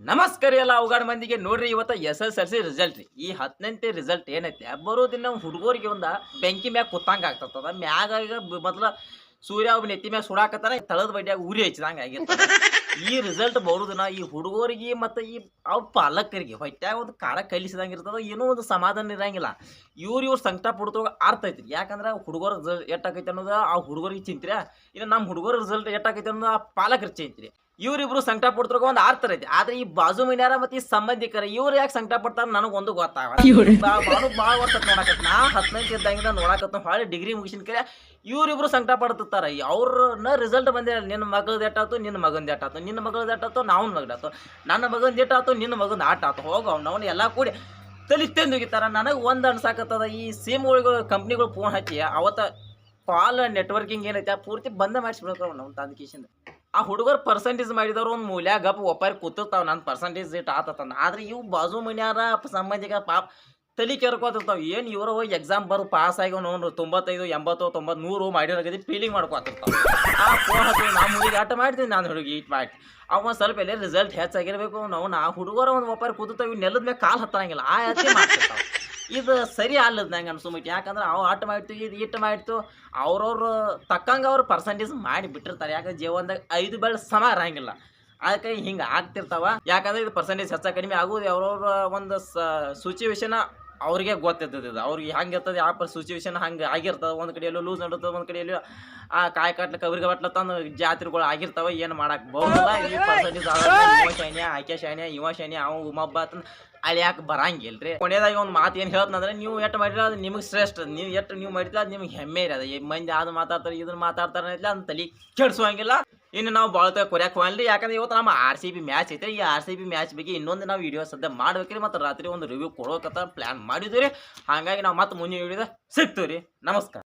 ನಮಸ್ಕಾರ ಎಲ್ಲ ಅವಗಾಡ ಮಂದಿಗೆ ನೋಡ್ರಿ ಇವತ್ತ SSLC ರಿಸಲ್ಟ್ ರೀ ಈ 10ನೇ ರಿಸಲ್ಟ್ ಏನೈತಿ ಬರೋದಿನ ಹುಡುಗರಿಗೆ ಒಂದ ಬೆಂಕಿ ಮ್ಯಾಗ ಕುತ್ತಂಗ ಆಗ್ತದ ಮ್ಯಾಗ ಈಗ ಮೊದಲ ಸೂರ್ಯ ಒಬ್ಬ ನೆತ್ತಿ ಮ್ಯಾಗ ಸುಡಾಕತ್ತಾರ ತಳದ ಬಡ್ಯಾಗ ಉರಿ ಹಚ್ಚಿದಂಗ ಆಗಿರ್ತದ ಈ ರಿಸಲ್ಟ್ ಬರೋದಿನ ಈ ಹುಡುಗರಿಗೆ ಮತ್ತೆ ಈ ಅವ್ ಪಾಲಕರಿಗೆ ಹೊಟ್ಯಾಗ ಒಂದು ಕಾರ ಕಲಿಸಿದಂಗ ಇರ್ತದ ಏನೋ ಒಂದು ಸಮಾಧಾನ ಇರಂಗಿಲ್ಲ ಇವ್ರ ಸಂಕಟ ಪಡ್ತೋಗ ಅರ್ಥ ಐತ್ರಿ ಯಾಕಂದ್ರ ಹುಡುಗರ ರಿಸಲ್ಟ್ ಎಷ್ಟಾಕೈತಿ ಅನ್ನೋದು ಆ ಹುಡುಗರಿಗೆ ಚಿಂತ್ರಿ ಇನ್ನು ನಮ್ಮ ಹುಡುಗರ ರಿಸಲ್ಟ್ ಎಷ್ಟಾಕೈತಿ ಅನ್ನೋದು ಆ ಪಾಲಕರಿಗೆ ಚಿಂತ್ರಿ ಇವ್ರಿಬ್ರು ಸಂಕಟ ಪಡ್ತಾರ ಒಂದು ಅರ್ಥ ಐತಿ ಆದ್ರೆ ಈ ಬಾಜು ಮನ್ಯಾರ ಮತ್ತೆ ಈ ಸಂಬಂಧಿಕರ ಇವ್ರು ಯಾಕೆ ಸಂಕಟ ಪಡ್ತಾರ ನನಗೊಂದು ಭಾಳ ವರ್ಷ ನೋಡಕತ್ತ ನಾ 10ನೇ ಇದ್ದಂಗಿಂದ ನೋಡಕತ್ತ ಹೊಳ್ಳಿ ಡಿಗ್ರಿ ಮುಗಿಸಿನ ಕರೆ ಇವ್ರಿಬ್ರು ಸಂಕಟ ಪಡ್ತಾರ ಅವ್ರನ್ನ ರಿಸಲ್ಟ್ ಬಂದಿಲ್ಲ ನಿನ್ನ ಮಗಳದ ಎಟ್ಟಾತು ನಿನ್ನ ಮಗಂದ ಎಟ್ಟಾತು ನಿನ್ನ ಮಗಳದ ಎಟ್ಟಾತು ನಾವನ್ ಮಗಡಾತು ನನ್ನ ಮಗಂದ ಎಟ್ಟಾತು ನಿನ್ನ ಮಗಂದ ಆಟ ಆತು ಹೋಗ ಅವ್ನವ್ನ ಎಲ್ಲ ಕೂಡಿ ತಲೆ ತೆಂದುಗಿತಾರ ನನಗೆ ಒಂದು ಅನ್ಸಾಕತ್ತದ ಈ ಸಿಮ್ಗಳಿಗೂ ಕಂಪ್ನಿಗಳು ಫೋನ್ ಹಚ್ಚಿ ಅವತ್ತ ಕಾಲ್ ನೆಟ್ವರ್ಕಿಂಗ್ ಏನೈತೆ ಪೂರ್ತಿ ಬಂದ ಮಾಡಿಸ್ಬಿಡ್ತಾವ ನಾವು ತಂದಕೇಶಿಂದ ಆ ಹುಡುಗರು ಪರ್ಸೆಂಟೇಜ್ ಮಾಡಿದವ್ರು ಒಂದು ಮೂಲ್ಯ ಗಪ್ ಒಪ್ಪಾರಿ ಕೂತಿರ್ತಾವ ನನ್ನ ಪರ್ಸೆಂಟೇಜ್ ಇಟ್ಟು ಆತಂದ ಆದ್ರೆ ಇವು ಬಾಜು ಮನ್ಯಾರ ಸಂಬಂಧಿಕ ಪಾಪ ತಲೆ ಕೆರ್ಕೋತಿರ್ತಾವ ಏನು ಇವರು ಹೋಗಿ ಎಕ್ಸಾಮ್ ಬರೋ ಪಾಸ್ ಆಗಿ ನೋಡ್ರು 95 80 90 100 ಮಾಡಿರೋಗದಿ ಫೀಲಿಂಗ್ ಮಾಡ್ಕೋತಿರ್ತಾವ ಆ ಫೋನ್ ಹತ್ತಿ ನಾ ಹುಡುಗಿ ಆಟ ಮಾಡ್ತೀನಿ ನಾನು ಹುಡುಗಿ ಇಟ್ ಮಾಡಿ ಅವ ಸ್ವಲ್ಪ ಎಲ್ಲ ರಿಸಲ್ಟ್ ಹೆಚ್ಚಾಗಿರ್ಬೇಕು ನಾವು ಆ ಹುಡುಗರ ಒಂದು ಒಪ್ಪಾರಿ ಕೂತಿರ್ತಾವ ಇವು ನೆಲದ ಮೇಲೆ ಕಾಲು ಹತ್ತಂಗಿಲ್ಲ ಆ ಯಾಕೆ ಮಾಡ್ತಿರ್ತಾವ ಇದು ಸರಿ ಅಲ್ಲದ ನಂಗೆ ಅನ್ಸುಮೈತಿ ಯಾಕಂದ್ರೆ ಅವು ಆಟ ಮಾಡ್ತು ಇದು ಇಟ್ಟು ಮಾಡ್ತು ಅವ್ರವ್ರು ತಕ್ಕಂಗೆ ಅವ್ರು ಪರ್ಸೆಂಟೇಜ್ ಮಾಡಿ ಬಿಟ್ಟಿರ್ತಾರೆ ಯಾಕಂದ್ರೆ ಜೀವನದಾಗ 5 ಬೆಳೆ ಸಮ ಇರಂಗಿಲ್ಲ ಅದಕ್ಕೆ ಹಿಂಗೆ ಆಗ್ತಿರ್ತಾವ ಯಾಕಂದ್ರೆ ಇದು ಪರ್ಸೆಂಟೇಜ್ ಹೆಚ್ಚು ಕಡಿಮೆ ಆಗೋದು ಅವ್ರವ್ರ ಒಂದು ಸಿಚುವೇಶನ್ ಅವ್ರಿಗೆ ಗೊತ್ತಿರ್ತದೆ ಅವ್ರಿಗೆ ಹೆಂಗೆ ಇರ್ತದೆ ಯಾವ ಸಿಚುವೇಶನ್ ಹಂಗೆ ಆಗಿರ್ತದೆ ಒಂದು ಕಡೆಯಲ್ಲೂ ಲೂಸ್ ನಡುತ್ತದೆ ಒಂದು ಕಡೆಯಲ್ಲೂ ಆ ಕಾಯಿ ಕಟ್ಲಕ್ಕೆ ಅವ್ರಿಗೆ ಬಟ್ಲತ್ತಂದು ಜಾತ್ರೆಗಳು ಆಗಿರ್ತಾವೆ ಏನು ಮಾಡಕ್ಕೆ ಬಹುದಿಲ್ಲ ಈ ಪರ್ಸೆಂಟೇಜ್ ಇವ ಶೈನ್ಯ ಆಕೆ ಶೈನ್ಯ ಇವ ಶೈನ್ಯ ಅವ ಉಮಬ್ಬ ಅಂತಂದು ಅಳಿಯಾಕೆ ಬರಂಗಿಲ್ಲ ರೀ ಕೊನೆಯದಾಗಿ ಒಂದು ಮಾತು ಏನು ಹೇಳ್ತಂದ್ರೆ ನೀವು ಎಷ್ಟು ಮಾಡಿದ್ರೆ ಅದು ನಿಮಗೆ ಶ್ರೇಷ್ಠ ನೀವು ಎಷ್ಟು ನೀವು ಮಾಡಿದ್ರೆ ಅದು ನಿಮ್ಗೆ ಹೆಮ್ಮೆ ಇರೋದು ಈ ಮಂದಿ ಅದು ಮಾತಾಡ್ತಾರೆ ಇದನ್ನು ಮಾತಾಡ್ತಾರೆ ಅಂತ ಅದನ್ನ ತಲೆ ಕೆಡಿಸೋಂಗಿಲ್ಲ ಇನ್ನು ನಾವು ಭಾಳ ಕೊರ್ಯಾಕೆ ಹೋಗಲಿ ಯಾಕಂದ್ರೆ ಇವತ್ತು ನಮ್ಮ RCB ಮ್ಯಾಚ್ ಐತೆ ಈ RCB ಮ್ಯಾಚ್ ಬಗ್ಗೆ ಇನ್ನೊಂದು ನಾವು ವಿಡಿಯೋ ಸದ್ಯ ಮಾಡ್ಬೇಕ್ರಿ ಮತ್ತು ರಾತ್ರಿ ಒಂದು ರಿವ್ಯೂ ಕೊಡೋಕತ್ತ ಪ್ಲ್ಯಾನ್ ಮಾಡಿದ್ವಿ ರೀ ಹಾಗಾಗಿ ನಾವು ಮತ್ತೆ ಮುಂದಿನ ವಿಡಿಯೋದ ಸಿಗ್ತೀವಿ ರೀ ನಮಸ್ಕಾರ.